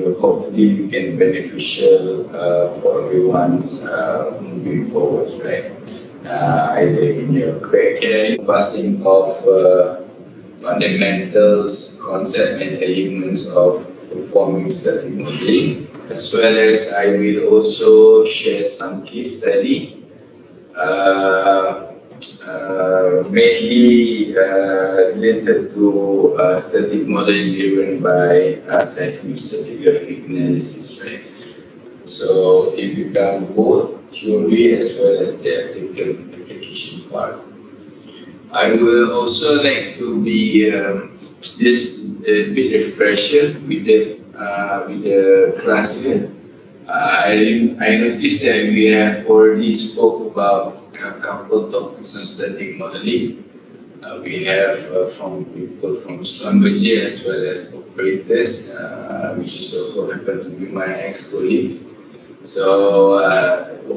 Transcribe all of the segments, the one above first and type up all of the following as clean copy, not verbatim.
and hopefully we can beneficial for everyone's moving forward, right? Either in your career, passing of fundamentals, concept and elements of performing static modeling, as well as I will also share some case study, mainly related to static modeling driven by seismic stratigraphic analysis, right? So it becomes both theory as well as the application part. I will also like to be just a bit refresher with the class here. I noticed that we have already spoke about a couple topics on static modeling. We have from people from Schlumberger as well as operators, which is also happen to be my ex-colleagues. So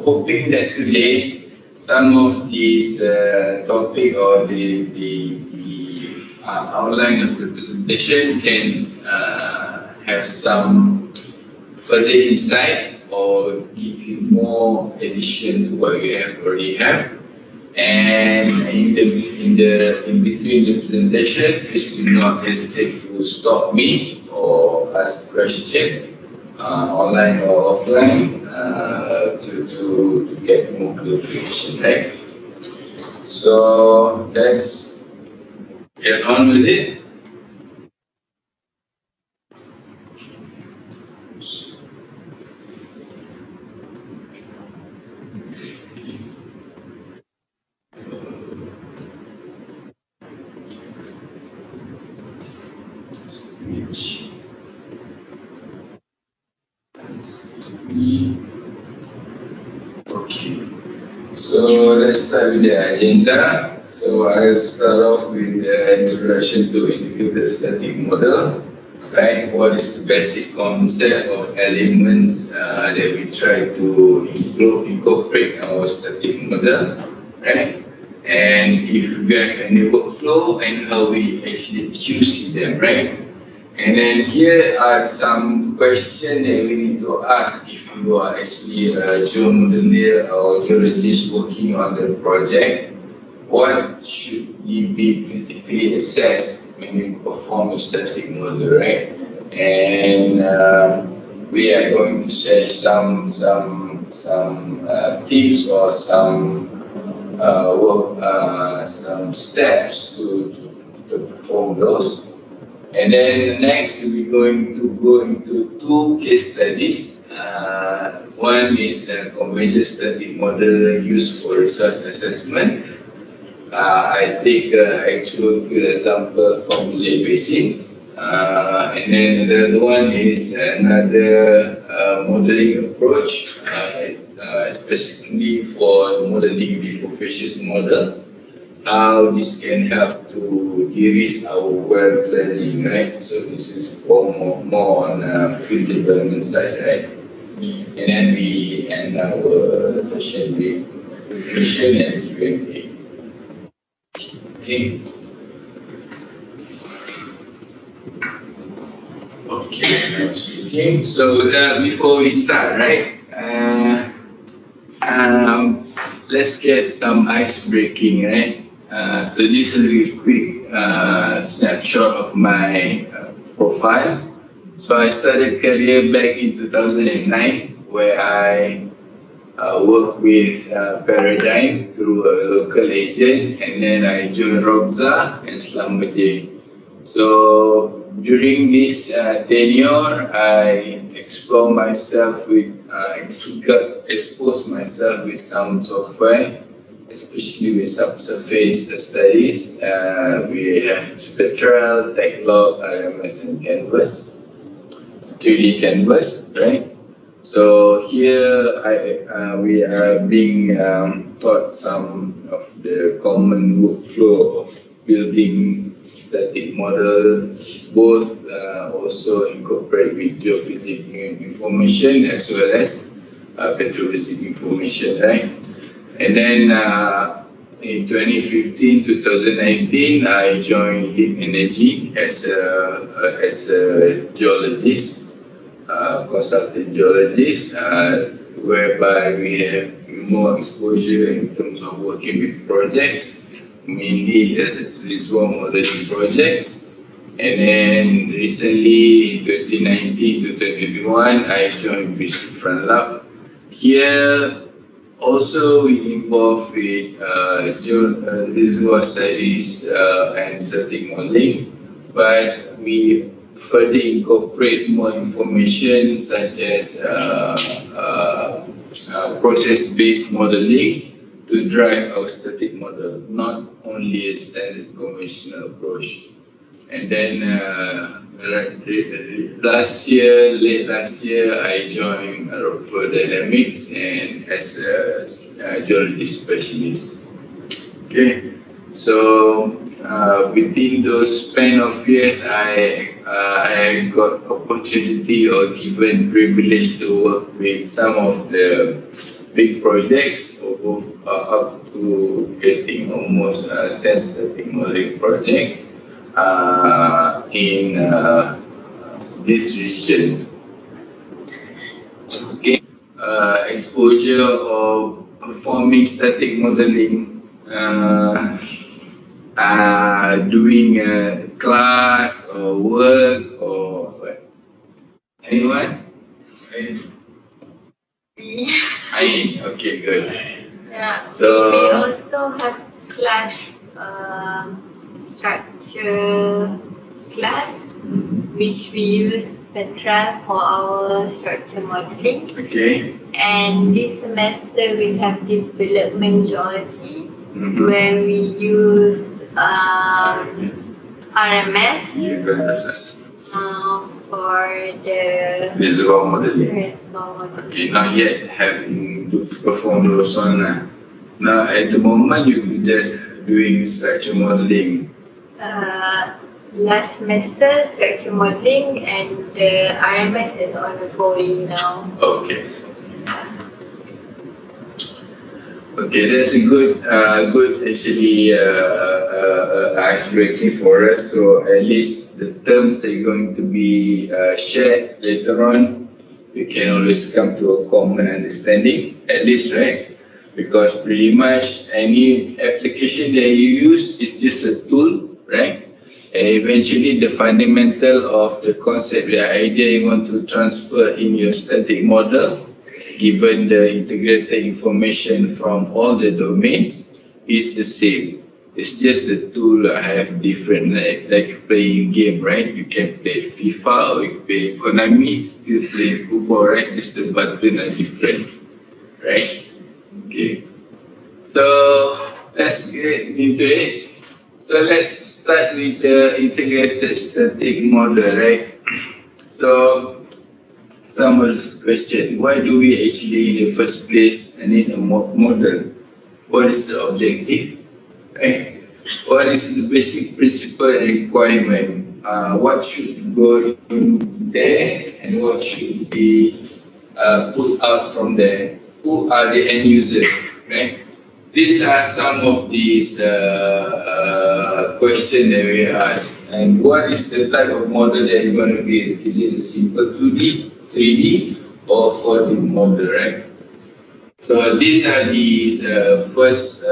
hoping that today some of these topic or the outline of the presentation can have some further insight or give you more addition to what we have already have. And in between the presentation, please do not hesitate to stop me or ask questions online or offline to get more clarification, right? So let's get on with it. Okay, so let's start with the agenda. So I'll start off with the introduction to integrated static model. Right, what is the basic concept of elements that we try to incorporate our static model, right? And if we have any workflow and how we actually choose them, right? And then here are some questions that we need to ask if you are actually a geomodeler or geologist working on the project. What should you be critically assessed when you perform a static model, right? And we are going to share some tips or some some steps to perform those. And then next we're going to go into two case studies. One is a conventional static model used for resource assessment. I take actual field example from Lake Basin. And then the other one is another modeling approach, specifically for modeling the superficial model. How this can help to de-risk our well planning, right? So this is more on field development side, right? And then we end our session with question and Q&A. Okay. Okay. So before we start, right? Let's get some ice breaking, right? So this is a quick snapshot of my profile. So I started career back in 2009, where I worked with Paradigm through a local agent, and then I joined Roxa and Schlumberger. So during this tenure, I explored myself with, exposed myself with some software, especially with subsurface studies. We have Spectral, Techlog, RMS, and Canvas, 3D Canvas, right? So here we are being taught some of the common workflow of building static model, both also incorporate with geophysics information as well as petrophysics information, right? And then in 2015, 2019, I joined Deep Energy as a geologist. consultant geologists, whereby we have more exposure in terms of working with projects, mainly as reservoir modeling projects. And then recently, in 2019 to 2021, I joined Bishop Front Lab. Here, also we involved with reservoir studies and static modeling, but we further incorporate more information such as process-based modeling to drive our static model, not only a standard conventional approach. And then late last year, I joined Rockford Dynamics and as a geology specialist. Okay, so within those span of years, I got opportunity or given privilege to work with some of the big projects, up to getting almost 10 static modeling project in this region. Okay, exposure of performing static modeling, doing a class or work or what? Anyone? Ain, okay, good. Yeah, So we also have class structure class, which we use Petra for our structure modeling. okay. And this semester we have development geology, where we use RMS for the Reservoir modeling. reservoir modeling. Okay, not yet having to perform those one. Now at the moment you just doing structure modeling. Last semester structure modeling and the RMS is ongoing now. Okay. Okay, that's a good actually ice breaking for us. So at least the terms that are going to be shared later on, we can always come to a common understanding, at least, right? Because pretty much any application that you use is just a tool, right? And eventually the fundamental of the concept, the idea you want to transfer in your static model, given the integrated information from all the domains, is the same. It's just the tool have different, like playing game, right? You can play FIFA or you play Konami, still playing football, right? Just the button are different, right? Okay. So let's get into it. So let's start with the integrated static model, right? So someone's question, why do we actually in the first place need a model? What is the objective? Right? What is the basic principle and requirement? What should go in there and what should be put out from there? Who are the end users? Right? These are some of these questions that we ask. And what is the type of model that you're going to build? Is it a simple 2D, 3D, or 4D model, right? So these are the first,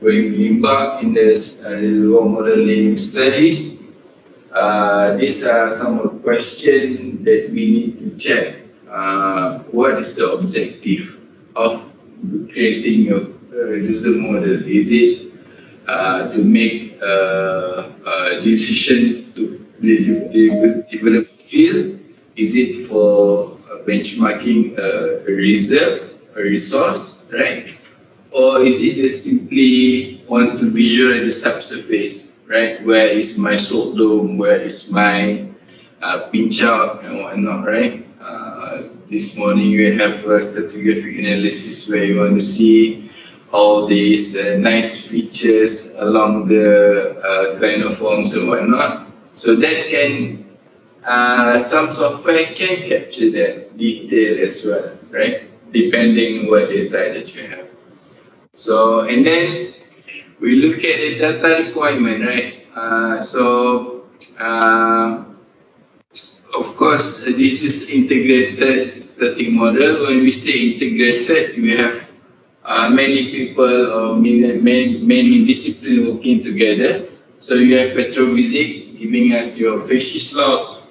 when we embark in this reservoir modeling studies, these are some of the questions that we need to check. What is the objective of creating your reservoir model? Is it to make a decision to develop field? Is it for benchmarking a reserve, a resource, right? Or is it just simply want to visualize the subsurface, right? Where is my salt dome? Where is my pinch out and whatnot, right? This morning we have a stratigraphic analysis where you want to see all these nice features along the clinoforms and whatnot. So that can, some software can capture that detail as well, right? Depending on what data that you have. So, and then we look at the data requirement, right? Of course, this is integrated static model. When we say integrated, we have many people or many disciplines working together. So you have petrophysics giving us your phase log,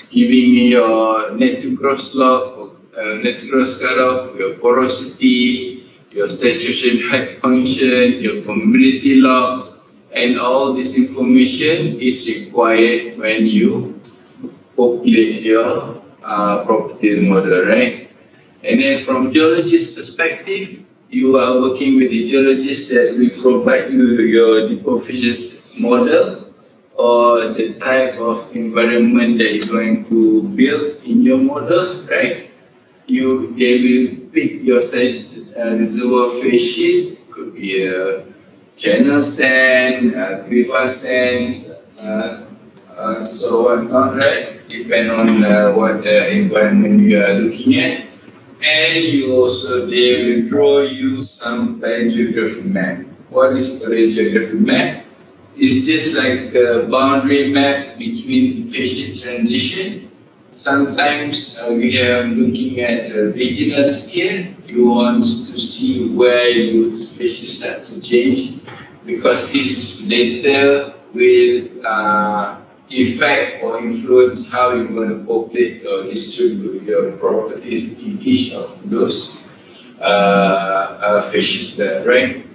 giving your net to gross log, net to gross cutoff, your porosity, your saturation height function, your permeability logs, and all this information is required when you populate your properties model, right? And then from geologist perspective, you are working with the geologist that will provide you your deposition model or the type of environment that you're going to build in your model, right? They will pick your reservoir phases, could be a channel sand, river sands, so whatnot, right? Depend on what environment you are looking at. And they will draw you some geographic map. What is geographic map? It's just like a boundary map between phases transition. Sometimes we are looking at a regional scale. You want to see where your phases start to change, because this data will affect or influence how you're going to populate or distribute your properties in each of those phases there, right?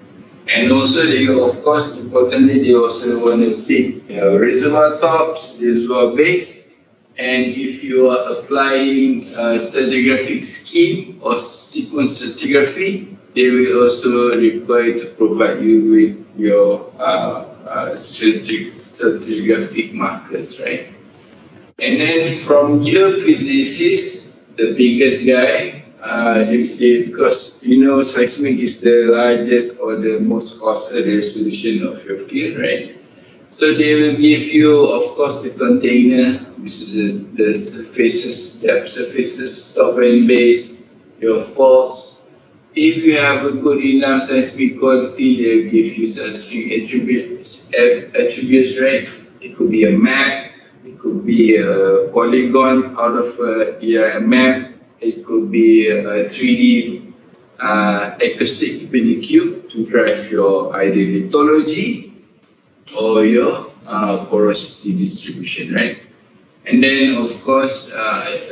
And also, of course, importantly, they also want to pick reservoir tops, reservoir base, and if you are applying stratigraphic scheme or sequence stratigraphy, they will also require to provide you with your stratigraphic markers, right? And then from geophysicists, the biggest guy, because seismic is the largest or the most costly resolution of your field, right? So they will give you, of course, the container, which is the surfaces, depth surfaces, top and base, your faults. If you have a good enough seismic quality, they will give you seismic attributes, right? It could be a map, it could be a polygon out of a map, it could be a 3D acoustic cube to drive your either lithology or your porosity distribution, right? And then, of course,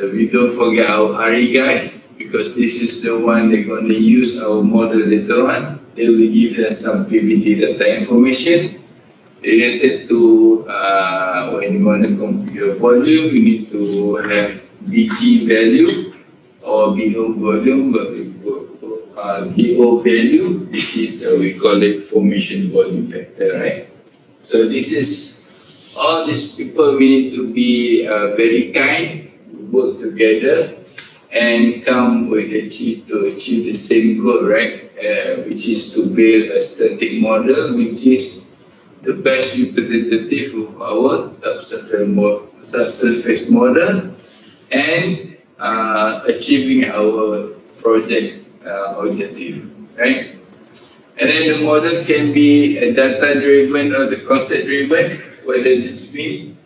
we don't forget our RE guys, because this is the one they're going to use our model later on. They will give us some PVT data information related to when you want to compute your volume, you need to have BG value or BO volume, BO value, which is we call it formation volume factor, right? So this is all these people. We need to be very kind, work together, and come with achieve the same goal, right? Which is to build a static model, which is the best representative of our subsurface model, and achieving our project objective, right? And then the model can be data-driven or the concept-driven. What does this mean?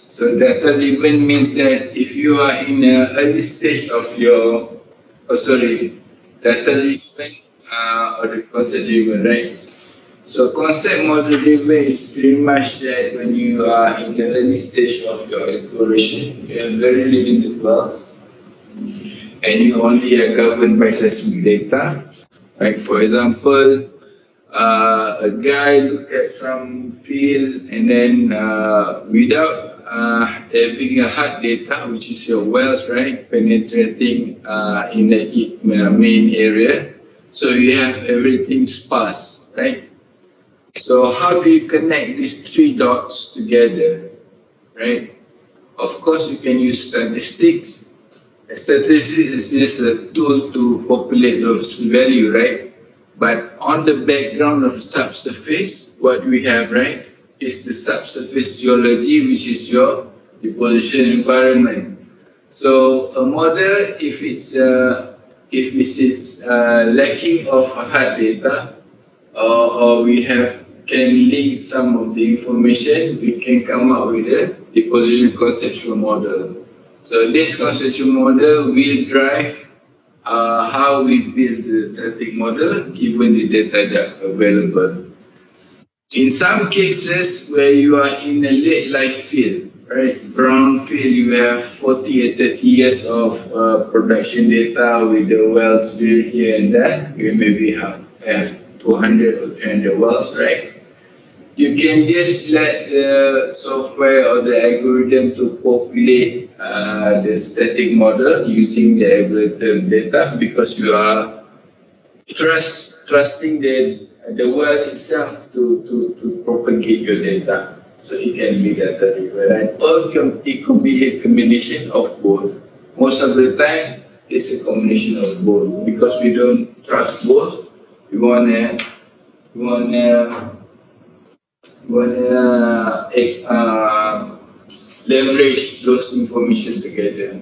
So data-driven means that if you are in an early stage of your, data-driven or the concept-driven, right? So concept model-driven is pretty much that when you are in the early stage of your exploration, you have very limited wells, and you only are governed by seismic data. Like for example, a guy look at some field and then without having a hard data, which is your wells, right, penetrating in the main area, so you have everything sparse, right? So how do you connect these three dots together, right? Of course, you can use statistics. Statistics is just a tool to populate those values, right? But on the background of subsurface, what we have, right, is the subsurface geology, which is your deposition environment. So a model, if it's lacking of hard data, or we have can link some of the information, we can come up with a deposition conceptual model. So this conceptual model will drive how we build the static model given the data that are available. In some cases where you are in a late life field, right, brown field, you have 40 or 30 years of production data with the wells drilled here and there, you maybe have 200 or 300 wells, right? You can just let the software or the algorithm to populate the static model using the available data because you are trusting the well itself to propagate your data. So it can be data driven, right? Or it could be a combination of both. Most of the time, it's a combination of both because we don't trust both. We wanna leverage those information together.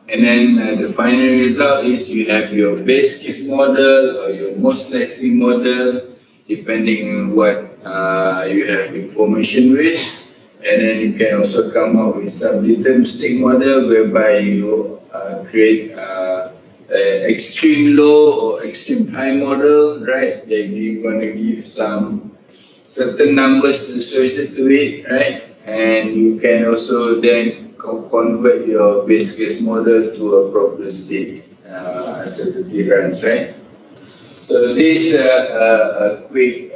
And then the final result is you have your base case model or your most likely model, depending on what you have information with. And then you can also come up with some deterministic model whereby you create extreme low or extreme high model, right? That you're going to give some certain numbers associated to it, right? And you can also then convert your base case model to a proper state uncertainty runs, right? So this is a quick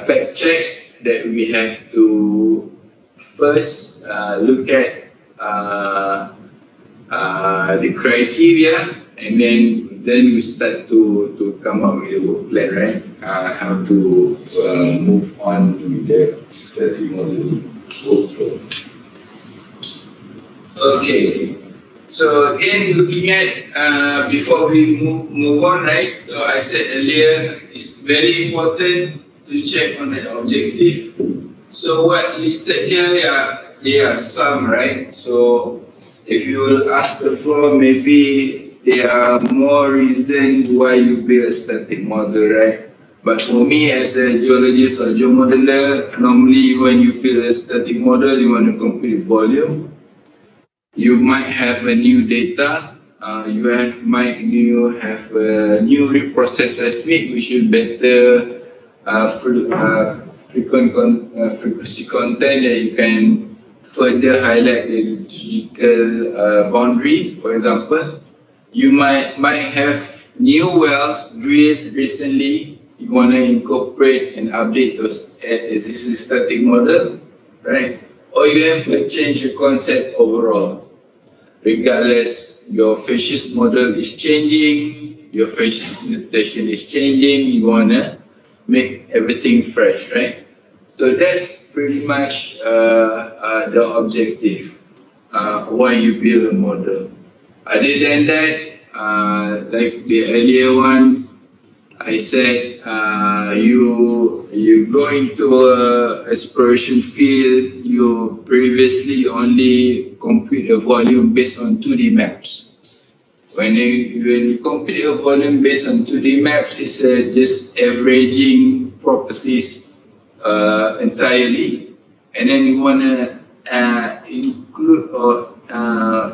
fact check that we have to first look at the criteria, and then we start to come up with a work plan, right? How to move on with the static model workflow. Okay, so again, looking at before we move on, right? So I said earlier, it's very important to check on the objective. So what listed here, there are some, right? So if you will ask the floor, maybe there are more reasons why you build a static model, right? But for me, as a geologist or geomodeler, normally when you build a static model, you want to compute volume. You might have a new data. Might have a new reprocessed seismic, which is better frequency content that you can further highlight the geological boundary, for example. You might have new wells drilled recently. You want to incorporate and update those existing static model, right? Or you have to change the concept overall. Regardless, your fascist model is changing, your fascist notation is changing, you want to make everything fresh, right? So that's pretty much the objective, why you build a model. Other than that, like the earlier ones, I said you go into a exploration field, you previously only compute a volume based on 2D maps. When you compute a volume based on 2D maps, it's just averaging properties entirely, and then you want to include or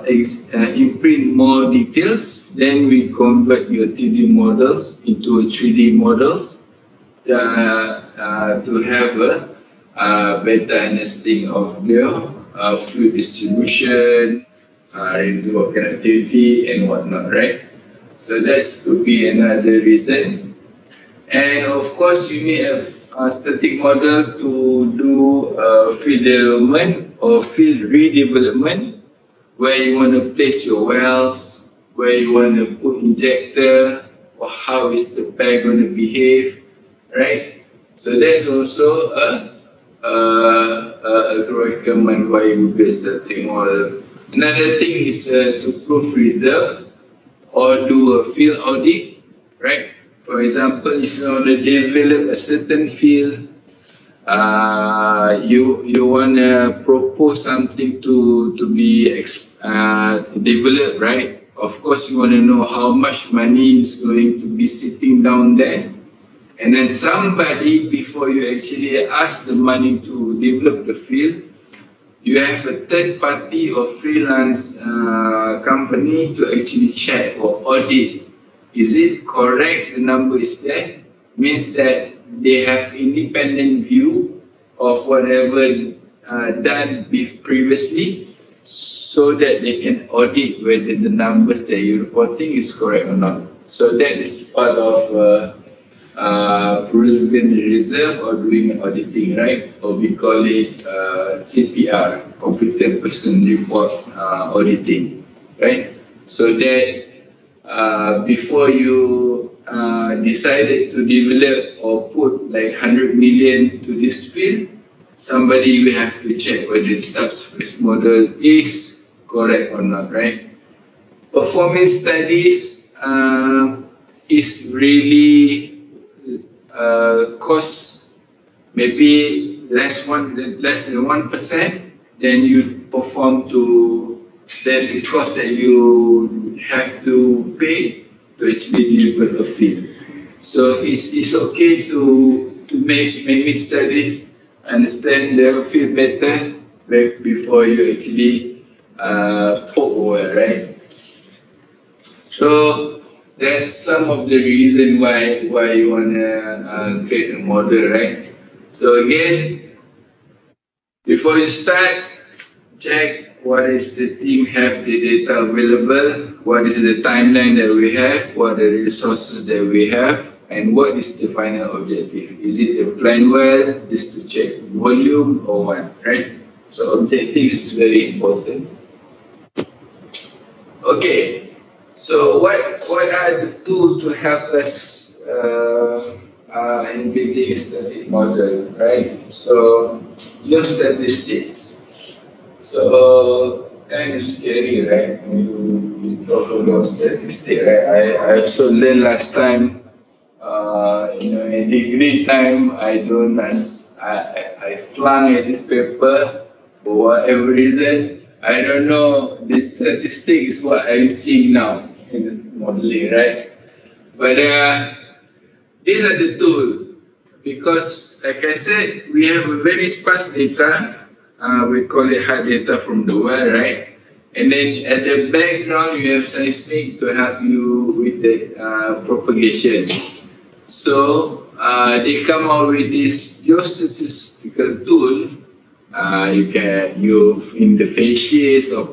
imprint more details. Then we convert your 2D models into 3D models to have a better understanding of the fluid distribution, reservoir connectivity, and whatnot, right? So that could be another reason. And of course, you need a static model to do field development or field redevelopment, where you want to place your wells, where you want to put injector, or how is the pair going to behave, right? So that's also a requirement why you build static model. Another thing is to prove reserve or do a field audit, right? For example, if you want to develop a certain field, you want to propose something to be developed, right? Of course, you want to know how much money is going to be sitting down there, And then somebody, before you actually ask the money to develop the field, you have a third party or freelance company to actually check or audit. Is it correct? The number is there. Means that they have independent view of whatever done previously, so that they can audit whether the numbers that you're reporting is correct or not. So that is part of proving the reserve or doing auditing, right? Or we call it CPR, competent person report auditing, right? So that before you decided to develop or put like 100 million to this field, somebody will have to check whether the subsurface model is correct or not, right? Performance studies is really cost maybe less than 1%, then you perform to then the cost that you have to pay to actually deliver the field. So it's okay to make many studies, understand the field better before you actually poke over, right? So that's some of the reason why you wanna create a model, right? So again, before you start, check what is the team have the data available, what is the timeline that we have, what are the resources that we have, and what is the final objective. Is it a plan well, just to check volume or what, right? So objective is very important. Okay, so what are the tools to help us in building a static model, right? So geostatistics. So kind of scary, right? When you talk about statistics, right? I also learned last time, in degree time, I flung at this paper for whatever reason. I don't know, this statistic is what I'm seeing now in this modeling, right? But these are the tools, because like I said, we have a very sparse data. We call it hard data from the well, right? And then at the background, you have seismic to help you with the propagation. So they come out with this geostatistical tool. You can use in the facies or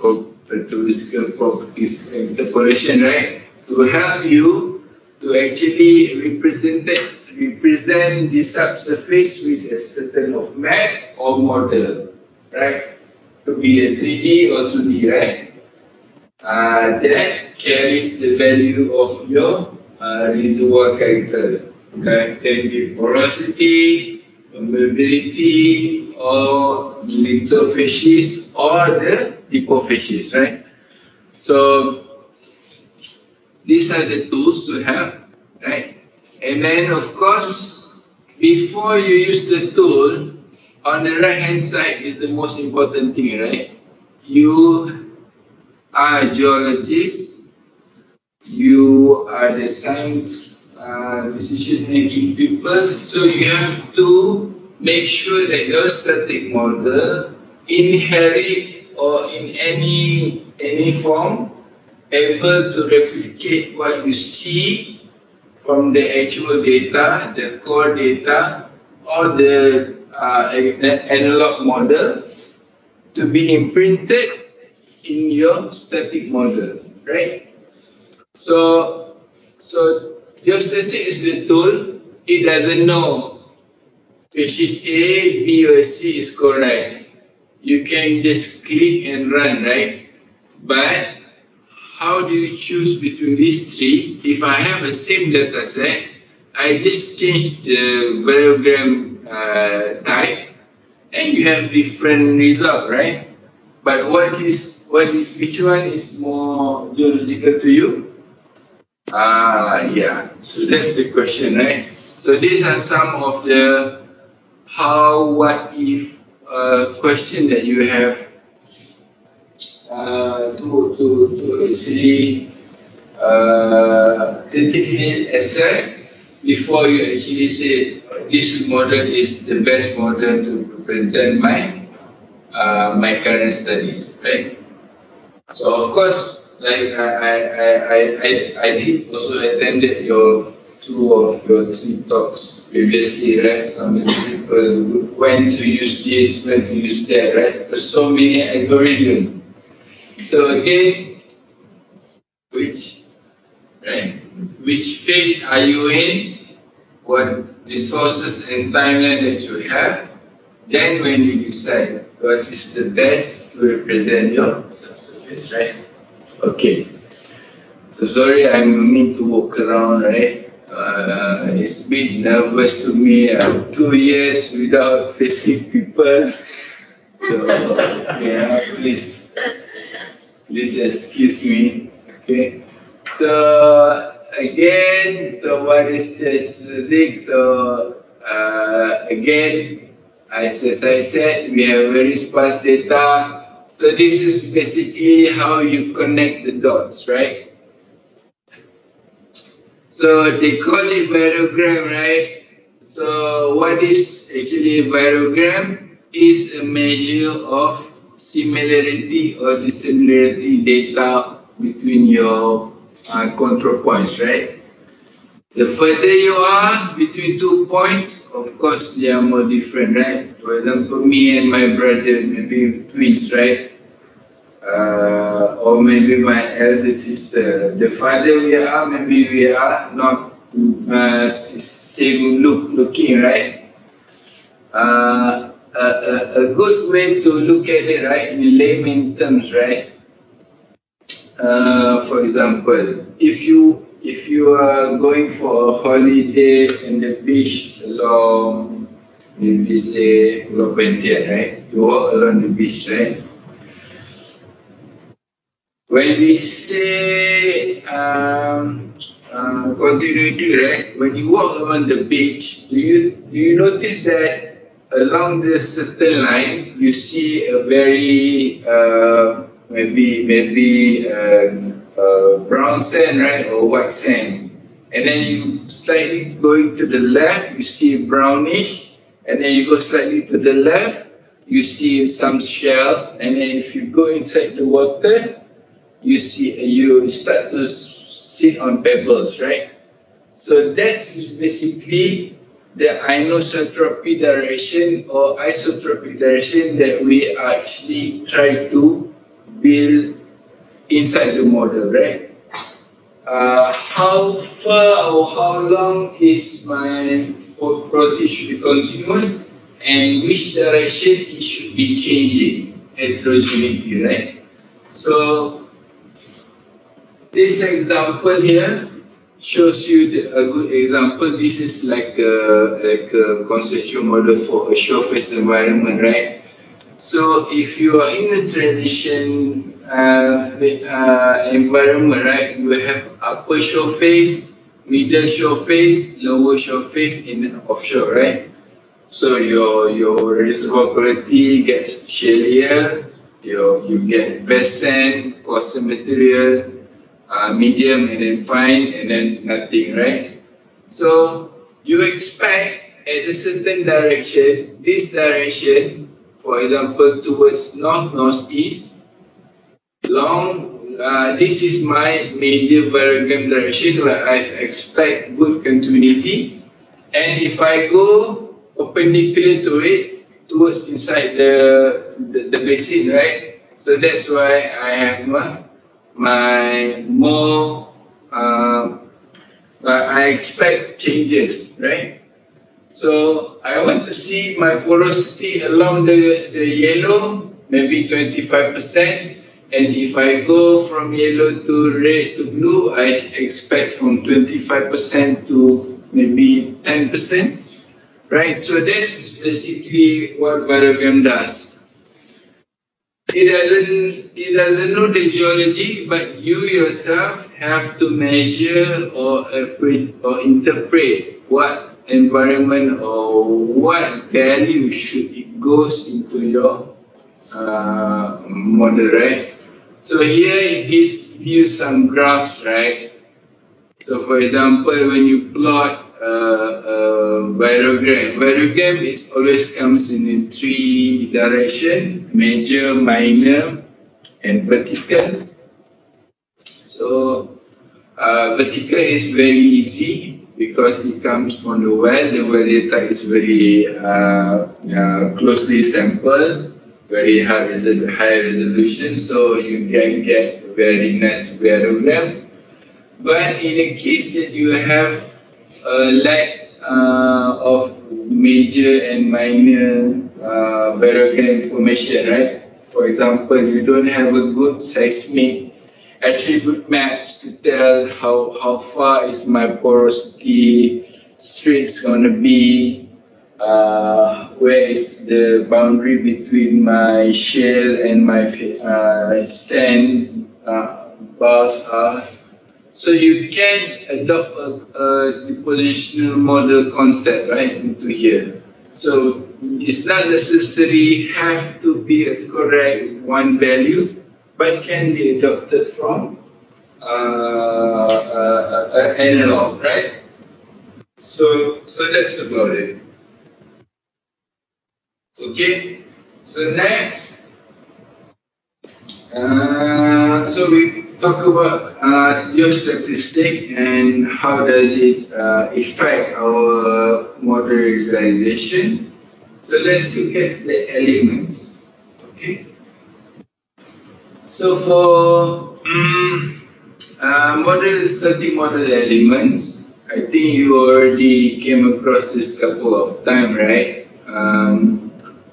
petroleum properties interpolation, right? To help you to actually represent the subsurface with a certain of map or model, right? To be a 3D or 2D, right? That carries the value of your reservoir character. That can be porosity, permeability, or lithofacies, or the hypophacies, right? So these are the tools to help, right? And then of course, before you use the tool, on the right hand side is the most important thing, right? You are a geologist, you are the science decision-making people, so you have to make sure that your static model inherit or in any form able to replicate what you see from the actual data, the core data, or the analog model to be imprinted in your static model, right? So geostatistics is a tool. It doesn't know species A, B, or C is correct. You can just click and run, right? But how do you choose between these three? If I have a same data set, I just change the variogram type, and you have different result, right? But which one is more geological to you? Yeah. So that's the question, right? So these are some of the how, what if question that you have to actually critically assess before you actually say this model is the best model to represent my current studies, right? So of course, like I did also attended your two of your three talks previously, right? Some of the people when to use this, when to use that, right? There's so many algorithms. So again, which right, which phase are you in? What resources and timeline that you have? Then when you decide what is the best to represent your subsurface, right? Okay. So sorry, I need to walk around, right? It's a bit nervous to me. 2 years without facing people. So yeah, please excuse me. Okay. So again, so what is geophysics? So again, as I said, we have very sparse data. So this is basically how you connect the dots, right? So they call it variogram, right? So what is actually a variogram? Is a measure of similarity or dissimilarity data between your control points, right? The further you are between 2 points, of course they are more different, right? For example, me and my brother, maybe twins, right? Or maybe my elder sister. The farther we are, maybe we are not same looking, right? A good way to look at it, right, in layman terms, right? For example, if you are going for a holiday in the beach along, maybe say Pulau Pentian, right? You walk along the beach, right? When we say continuity, right? When you walk along the beach, do you notice that along this certain line you see a very maybe brown sand, right, or white sand, and then you slightly going to the left, you see brownish, and then you go slightly to the left, you see some shells, and then if you go inside the water, you start to sit on pebbles, right? So that's basically the anisotropy direction or isotropic direction that we actually try to build inside the model, right? How far or how long is my protein should be continuous, and which direction it should be changing, heterogeneity, right? So this example here shows you a good example. This is like a conceptual model for a shore face environment, right? So if you are in a transition environment, right, you have upper shore face, middle shore face, lower shore face in the offshore, right? So your reservoir quality gets shalier, you get best sand, coarser material, medium, and then fine, and then nothing, right? So you expect at a certain direction, this direction, for example, towards north-northeast, this is my major variogram direction where I expect good continuity, and if I go perpendicular to it, towards inside the basin, right? So that's why I have my more I expect changes, right? So I want to see my porosity along the yellow, maybe 25%, and if I go from yellow to red to blue, I expect from 25% to maybe 10%, right? So that's basically what variogram does. It doesn't know the geology, but you yourself have to measure or interpret what environment or what value should it goes into your model, right? So here it gives you some graphs, right? So for example, when you plot virogram. Virogram is always comes in three direction: major, minor, and vertical. So vertical is very easy because it comes from the well. The well data is very closely sampled, very high resolution, so you can get a very nice virogram. But in the case that you have a lack of major and minor virogram information, right? For example, you don't have a good seismic attribute maps to tell how far is my porosity straits going to be, where is the boundary between my shale and my sand bars are. So you can adopt a depositional model concept right into here. So it's not necessarily have to be a correct one value, but can be adopted from analog, right? So that's about it. Okay. So next, so we talk about geostatistics and how does it affect our model realization. So let's look at the elements. Okay. So for static model elements, I think you already came across this couple of times, right?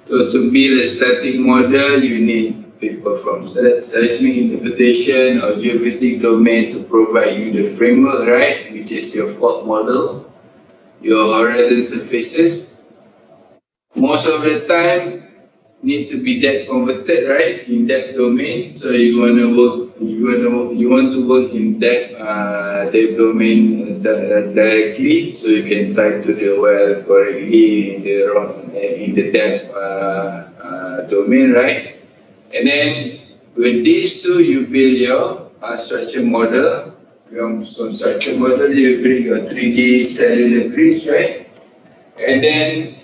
So to build a static model, you need people from seismic interpretation or geophysics domain to provide you the framework, right? Which is your fault model, your horizon surfaces. Most of the time, need to be depth converted, right? In that domain. So you want to work in that domain directly, so you can tie to the well correctly in the depth domain, right? And then with these two, you build your structure model. From structure model, you build your 3D cellular grids, right? And then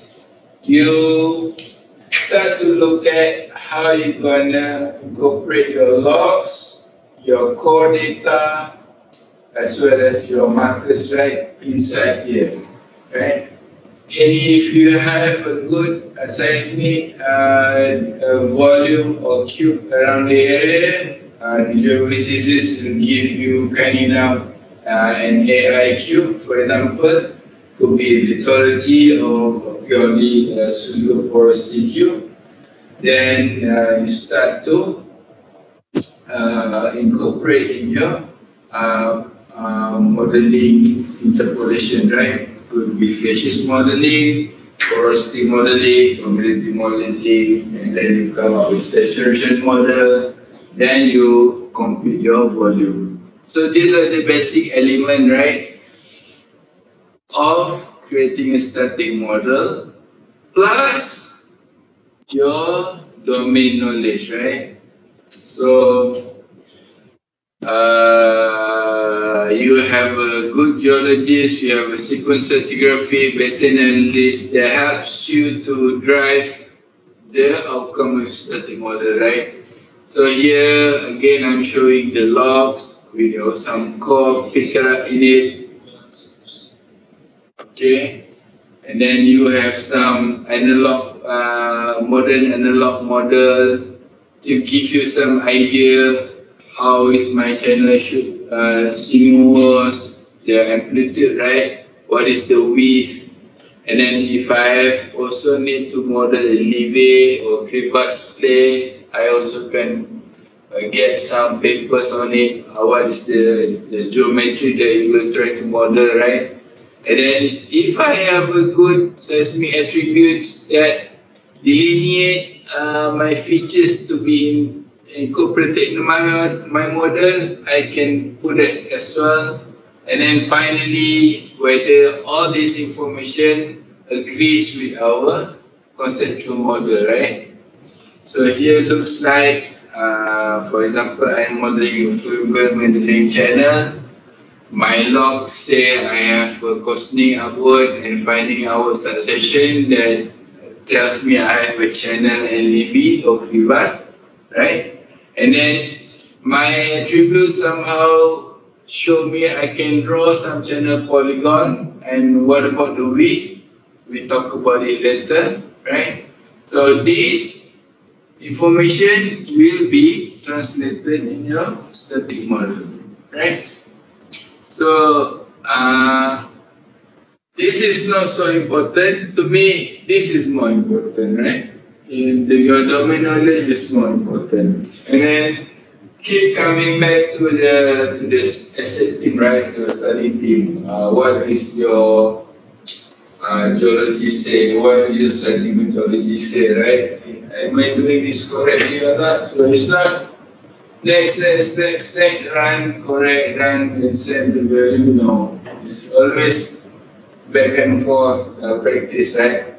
you start to look at how you're gonna incorporate your logs, your core data, as well as your markers, right, inside here, right? And if you have a good seismic volume or cube around the area, the geophysicists will give you kind enough an AI cube, for example, could be lithology or purely pseudo porosity cube. Then you start to incorporate in your modeling interpolation, right? Could be facies modeling, porosity modeling, humidity modeling, and then you come up with saturation model. Then you compute your volume. So these are the basic elements, right, of creating a static model, plus your domain knowledge, right? So you have a good geologist, you have a sequence stratigraphy, basin analyst that helps you to drive the outcome of static model, right? So here again I'm showing the logs with some core picker in it. Okay, and then you have some analog, modern analog model to give you some idea how is my channel should sinuous, the amplitude, right? What is the width? And then if I have also need to model a levee or crevasse play, I also can get some papers on it. What is the geometry that you will try to model, right? And then if I have a good seismic attributes that delineate my features to be incorporated in my model, I can put it as well. And then finally, whether all this information agrees with our conceptual model, right? So here looks like, for example, I'm modeling a fluvial modeling channel. my log say I have a coarsening upward and finding outward succession that tells me I have a channel LEV or crevasse, right? And then my attributes somehow show me I can draw some channel polygon. And what about the width? We talk about it later, right? So this information will be translated in your static model, right? So this is not so important. To me, this is more important, right? Your domain knowledge is more important. And then keep coming back to the asset team, right? The study team. What is your geology say? What is your study methodology say, right? Am I doing this correctly or not? So it's not next, run, correct, run, and send the value. No, it's always back and forth practice, right?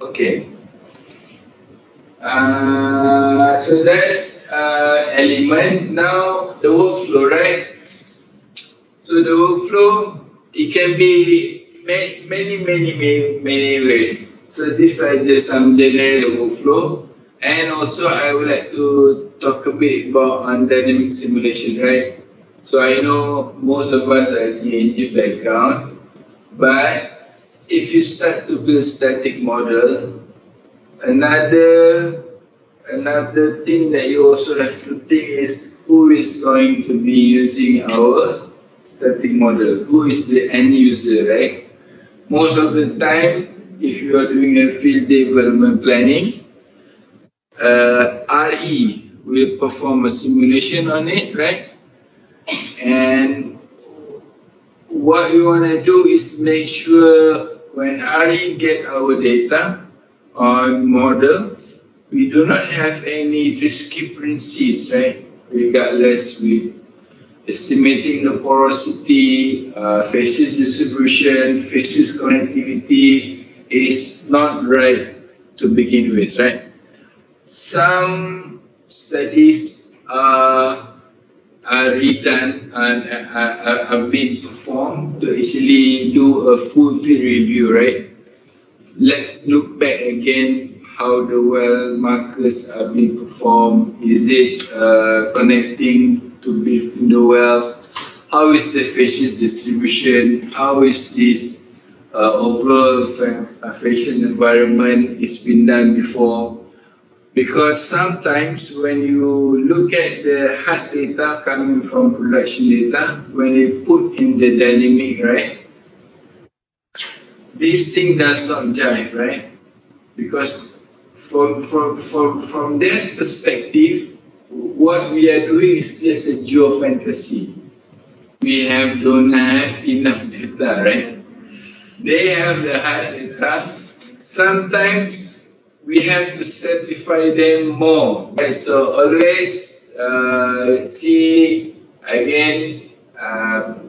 Okay. So that's element. Now the workflow, right? So the workflow, it can be many ways. So these are just some general workflow. And also I would like to talk a bit about dynamic simulation, right? So I know most of us are TNG background, but if you start to build static model, another thing that you also have to think is who is going to be using our static model, who is the end user, right? Most of the time, if you are doing a field development planning, RE will perform a simulation on it, right? And what we want to do is make sure when RE get our data on model, we do not have any discrepancies, right? Regardless with estimating the porosity, facies distribution, facies connectivity is not right to begin with, right? Some studies are redone and have been performed to actually do a full field review, right? Let's look back again how the well markers are being performed. Is it connecting to between the wells? How is the facies distribution? How is this overall fashion environment? It's been done before. Because sometimes when you look at the hard data coming from production data, when you put in the dynamic, right, this thing does not jive, right? Because from their perspective, what we are doing is just a geofantasy. We don't have enough data, right? They have the hard data. Sometimes we have to certify them more, right? So always see again,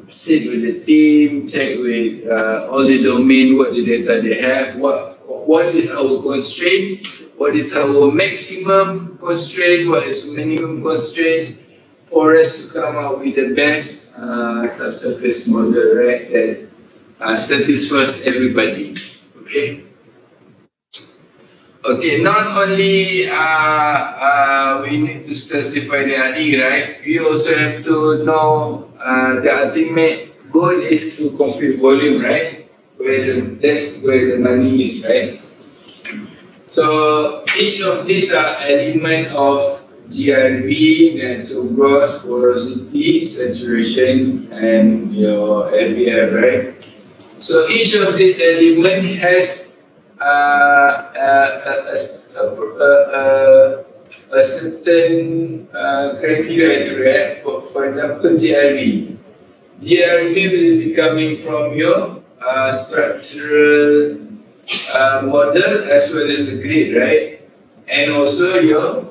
sit with the team, check with all the domain what the data they have, what is our constraint, what is our maximum constraint, what is minimum constraint, for us to come up with the best subsurface model, right? That satisfies everybody. Okay. Okay, not only we need to specify the RE, right? We also have to know the ultimate goal is to compute volume, right? That's where the money is, right? So each of these are element of GRV, net to gross, porosity, saturation, and your LBF, right? So each of these element has a certain criteria. For example, GRV. GRV will be coming from your structural model as well as the grid, right? And also your